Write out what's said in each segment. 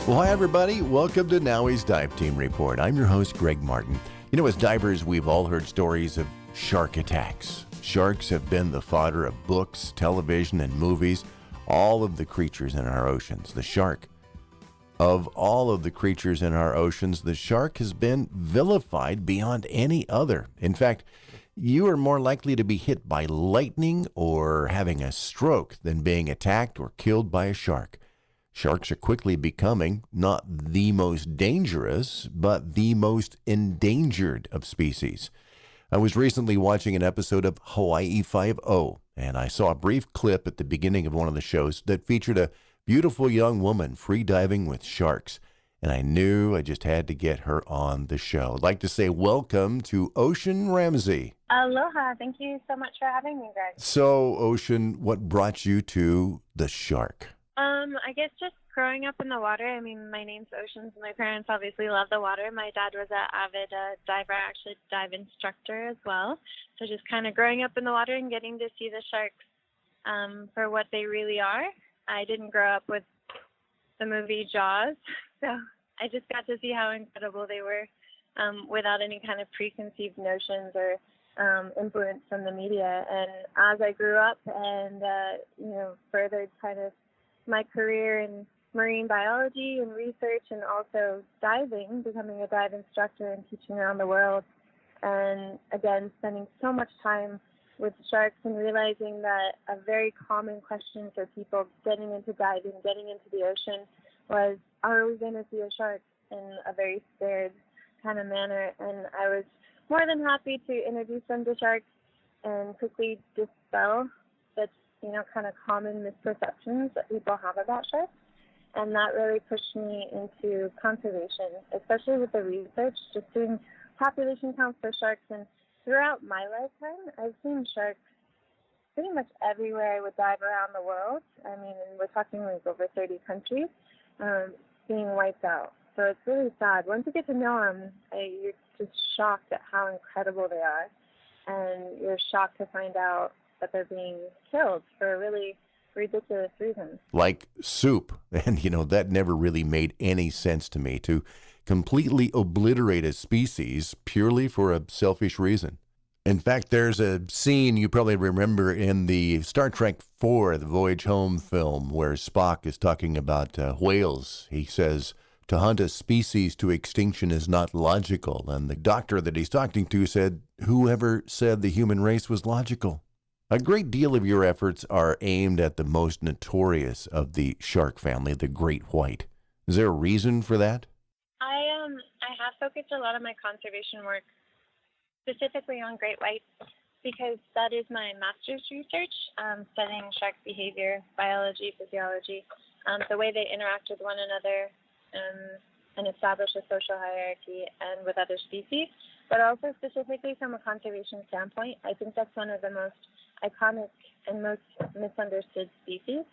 Well, hi, everybody. Welcome to NAUI's Dive Team Report. I'm your host, Greg Martin. You know, as divers, we've all heard stories of shark attacks. Sharks have been the fodder of books, television, and movies. All of the creatures in our oceans, the shark. Of all of the creatures in our oceans, the shark has been vilified beyond any other. In fact, you are more likely to be hit by lightning or having a stroke than being attacked or killed by a shark. Sharks are quickly becoming not the most dangerous, but the most endangered of species. I was recently watching an episode of Hawaii Five-0, and I saw a brief clip at the beginning of one of the shows that featured a beautiful young woman free diving with sharks, and I knew I just had to get her on the show. I'd like to say welcome to Ocean Ramsey. Aloha. Thank you so much for having me, Greg. So, Ocean, what brought you to the shark? I guess just growing up in the water. I mean, my name's Ocean, so my parents obviously love the water. My dad was an avid diver, actually dive instructor as well. So just kind of growing up in the water and getting to see the sharks for what they really are. I didn't grow up with the movie Jaws, so I just got to see how incredible they were without any kind of preconceived notions or influence from the media. And as I grew up and, furthered kind of my career in marine biology and research and also diving, becoming a dive instructor and teaching around the world. And again, spending so much time with sharks and realizing that a very common question for people getting into diving, getting into the ocean was, are we going to see a shark, in a very scared kind of manner? And I was more than happy to introduce them to sharks and quickly dispel the kind of common misperceptions that people have about sharks. And that really pushed me into conservation, especially with the research, just doing population counts for sharks. And throughout my lifetime, I've seen sharks pretty much everywhere I would dive around the world. I mean, and we're talking like over 30 countries being wiped out. So it's really sad. Once you get to know them, you're just shocked at how incredible they are. And you're shocked to find out that they're being killed for a really ridiculous reason. Like soup. And, that never really made any sense to me, to completely obliterate a species purely for a selfish reason. In fact, there's a scene you probably remember in the Star Trek IV, the Voyage Home film, where Spock is talking about whales. He says, to hunt a species to extinction is not logical. And the doctor that he's talking to said, whoever said the human race was logical? A great deal of your efforts are aimed at the most notorious of the shark family, the great white. Is there a reason for that? I have focused a lot of my conservation work specifically on great whites because that is my master's research, studying shark behavior, biology, physiology, the way they interact with one another and establish a social hierarchy and with other species, but also specifically from a conservation standpoint. I think that's one of the most iconic and most misunderstood species.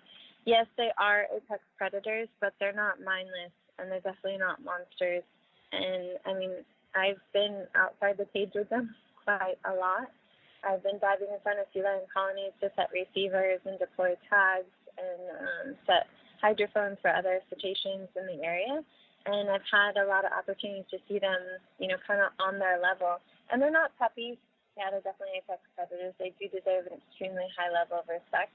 Yes, they are apex predators, but they're not mindless, and they're definitely not monsters. And I mean, I've been outside the cage with them quite a lot. I've been diving in front of sea lion colonies to set receivers and deploy tags and set hydrophones for other cetaceans in the area. And I've had a lot of opportunities to see them, kind of on their level. And they're not puppies. Yeah, they're definitely apex predators. They do deserve an extremely high level of respect.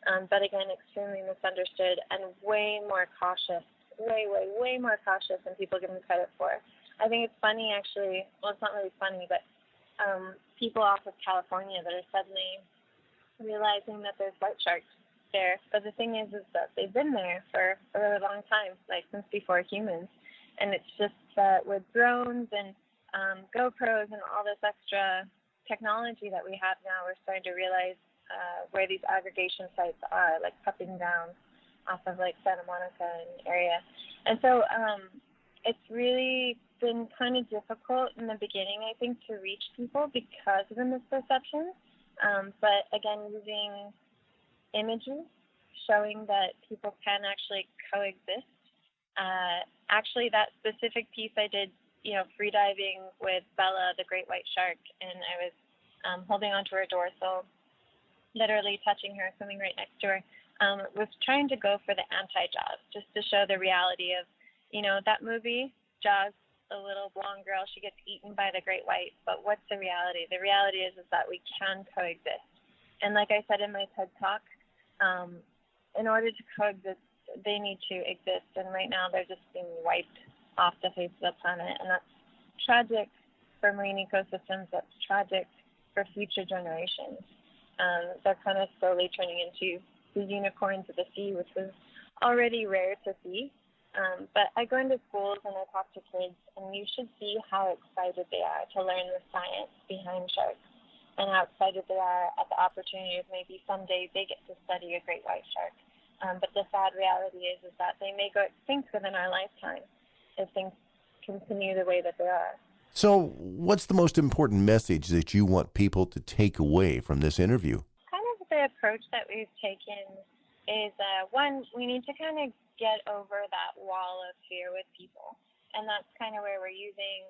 But again, extremely misunderstood and way more cautious, way more cautious than people give them credit for. I think it's funny, actually. Well, it's not really funny, but people off of California that are suddenly realizing that there's white sharks there. But the thing is that they've been there for a really long time, like since before humans. And it's just that with drones and GoPros and all this extra technology that we have now, we're starting to realize where these aggregation sites are, like pupping down off of like Santa Monica and area. And so it's really been kind of difficult in the beginning, I think, to reach people because of the misperceptions. But again, using images showing that people can actually coexist. Actually, that specific piece I did, free diving with Bella, the great white shark, and I was holding onto her dorsal, literally touching her, swimming right next to her, was trying to go for the anti-Jaws, just to show the reality of, That movie, Jaws, the little blonde girl, she gets eaten by the great white. But what's the reality? The reality is that we can coexist. And like I said in my TED Talk, in order to coexist, they need to exist. And right now they're just being wiped off the face of the planet. And that's tragic for marine ecosystems. That's tragic for future generations. They're kind of slowly turning into the unicorns of the sea, which was already rare to see. But I go into schools and I talk to kids, and you should see how excited they are to learn the science behind sharks and how excited they are at the opportunity of maybe someday they get to study a great white shark. But the sad reality is that they may go extinct within our lifetime if things continue the way that they are. So what's the most important message that you want people to take away from this interview? Kind of the approach that we've taken is, one, we need to kind of get over that wall of fear with people. And that's kind of where we're using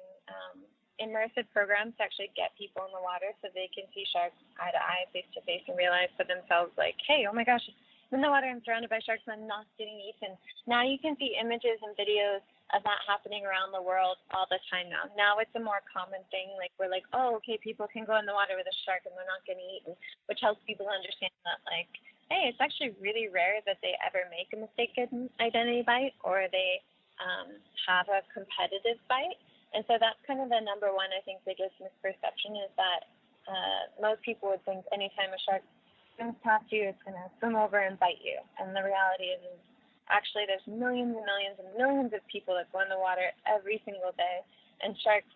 immersive programs to actually get people in the water so they can see sharks eye to eye, face to face, and realize for themselves, like, hey, oh my gosh, I'm in the water, I'm surrounded by sharks, and I'm not getting eaten. Now you can see images and videos of that happening around the world all the time now. Now it's a more common thing. Like, we're like, oh, okay, people can go in the water with a shark and they're not getting eaten, which helps people understand that, like, hey, it's actually really rare that they ever make a mistaken identity bite or they have a competitive bite. And so that's kind of the number one, I think, biggest misperception is that most people would think anytime a shark swims past you, it's going to swim over and bite you. And the reality is actually there's millions and millions and millions of people that go in the water every single day. And sharks,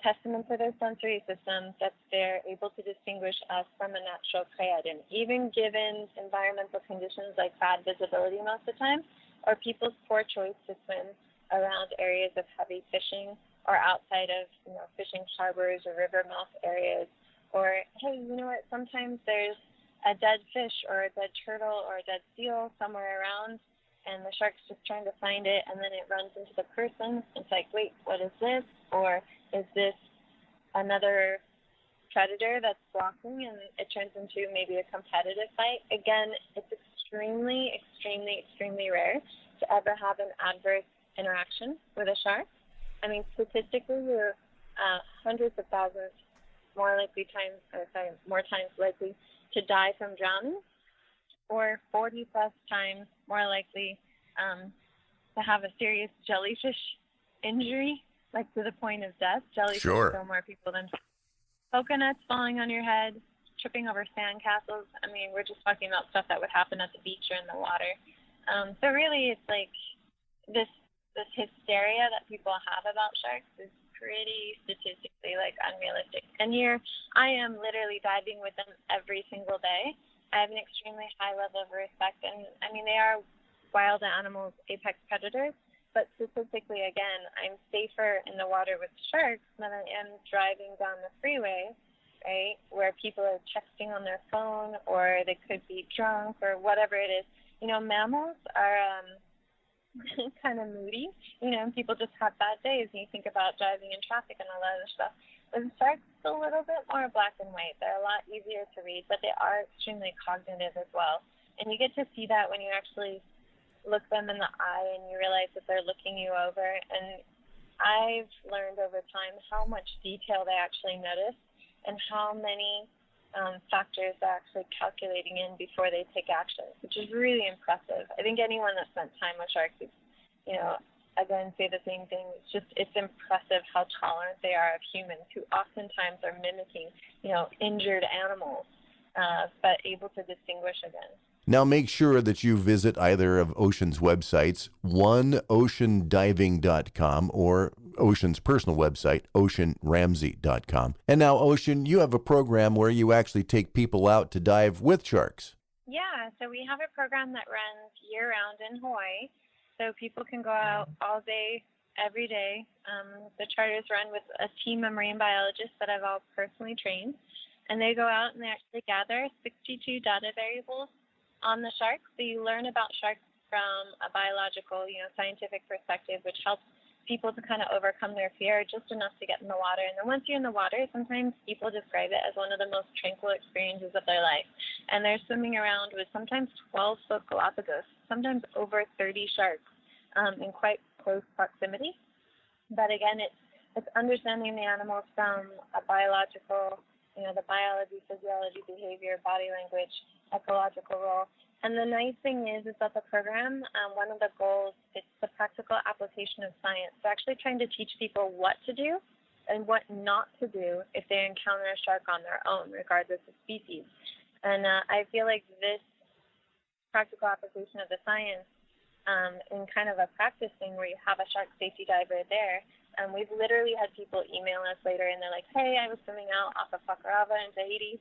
testament to their sensory systems, that they're able to distinguish us from a natural prey item, even given environmental conditions like bad visibility most of the time, or people's poor choice to swim around areas of heavy fishing or outside of, fishing harbors or river mouth areas. Or, hey, you know what, sometimes there's a dead fish or a dead turtle or a dead seal somewhere around, and the shark's just trying to find it, and then it runs into the person. It's like, wait, what is this? Or is this another predator that's blocking, and it turns into maybe a competitive fight? Again, it's extremely, extremely, extremely rare to ever have an adverse interaction with a shark. I mean, statistically, we're hundreds of thousands more times likely to die from drowning, or 40 plus times more likely to have a serious jellyfish injury, like to the point of death. Jellyfish kill more people than coconuts falling on your head, tripping over sand castles. I mean, we're just talking about stuff that would happen at the beach or in the water. So really, it's like this hysteria that people have about sharks is pretty statistically unrealistic. And here I am literally diving with them every single day. I have an extremely high level of respect, and I mean, they are wild animals, apex predators, but statistically, again, I'm safer in the water with sharks than I am driving down the freeway, right, where people are texting on their phone or they could be drunk or whatever it is. Mammals are kind of moody, and people just have bad days, and you think about driving in traffic and all that other stuff. But the sharks are a little bit more black and white. They're a lot easier to read, but they are extremely cognitive as well. And you get to see that when you actually look them in the eye and you realize that they're looking you over. And I've learned over time how much detail they actually notice and how many factors they're actually calculating in before they take action, which is really impressive. I think anyone that spent time with sharks is, again, say the same thing. It's impressive how tolerant they are of humans who oftentimes are mimicking, injured animals, but able to distinguish again. Now make sure that you visit either of Ocean's websites, oneoceandiving.com or Ocean's personal website, oceanramsey.com. And now, Ocean, you have a program where you actually take people out to dive with sharks. Yeah, so we have a program that runs year-round in Hawaii, so people can go out all day, every day. The charters run with a team of marine biologists that I've all personally trained, and they go out and they actually gather 62 data variables on the sharks. So you learn about sharks from a biological, scientific perspective, which helps people to kind of overcome their fear just enough to get in the water. And then once you're in the water, sometimes people describe it as one of the most tranquil experiences of their life. And they're swimming around with sometimes 12-foot Galapagos, sometimes over 30 sharks in quite close proximity. But again, it's understanding the animals from a biological, the biology, physiology, behavior, body language, ecological role. And the nice thing is that the program, one of the goals, it's the practical application of science. So actually trying to teach people what to do and what not to do if they encounter a shark on their own, regardless of species. And I feel like this practical application of the science in kind of a practice thing where you have a shark safety diver there, we've literally had people email us later and they're like, hey, I was swimming out off of Fakarava in Tahiti,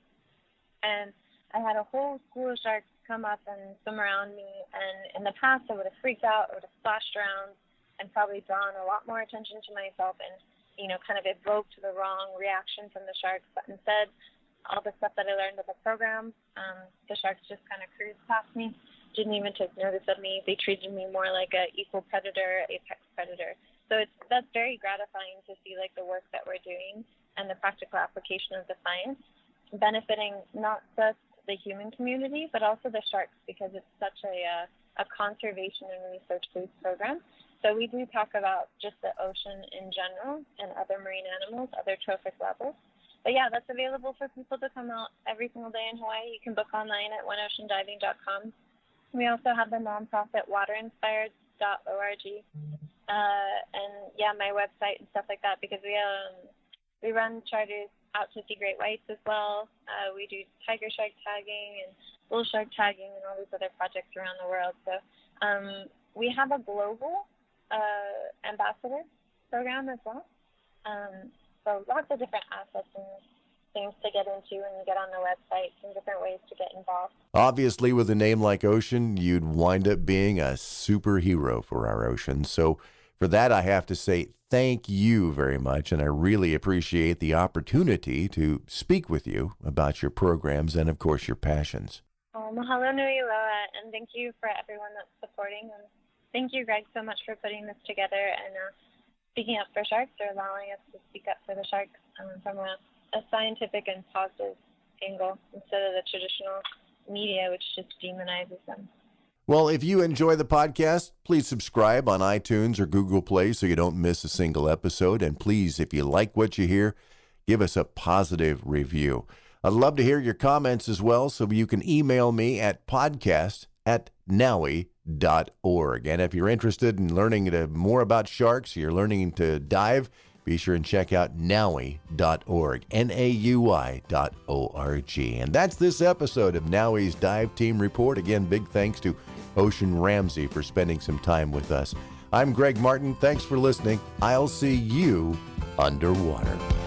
and I had a whole school of sharks come up and swim around me, and in the past I would have freaked out, I would have splashed around and probably drawn a lot more attention to myself and, kind of evoked the wrong reaction from the sharks. But instead, all the stuff that I learned in the program, the sharks just kind of cruised past me, didn't even take notice of me. They treated me more like an equal predator, apex predator. So that's very gratifying to see like the work that we're doing and the practical application of the science benefiting not just the human community, but also the sharks, because it's such a conservation and research-based program. So we do talk about just the ocean in general and other marine animals, other trophic levels. But yeah, that's available for people to come out every single day in Hawaii. You can book online at oneoceandiving.com. We also have the nonprofit waterinspired.org. And yeah, my website and stuff like that, because we run charters out to see great whites as well. We do tiger shark tagging and bull shark tagging and all these other projects around the world. So we have a global ambassador program as well. So lots of different assets and things to get into and get on the website and different ways to get involved. Obviously, with a name like Ocean, you'd wind up being a superhero for our ocean. So for that, I have to say thank you very much, and I really appreciate the opportunity to speak with you about your programs and, of course, your passions. Mahalo nui loa, and thank you for everyone that's supporting. And thank you, Greg, so much for putting this together and speaking up for sharks, or allowing us to speak up for the sharks from a scientific and positive angle instead of the traditional media, which just demonizes them. Well, if you enjoy the podcast, please subscribe on iTunes or Google Play so you don't miss a single episode. And please, if you like what you hear, give us a positive review. I'd love to hear your comments as well, so you can email me at podcast@naui.org. And if you're interested in learning more about sharks, you're learning to dive, be sure and check out NAUI.org, NAUI.org. And that's this episode of NAUI's Dive Team Report. Again, big thanks to Ocean Ramsey for spending some time with us. I'm Greg Martin. Thanks for listening. I'll see you underwater.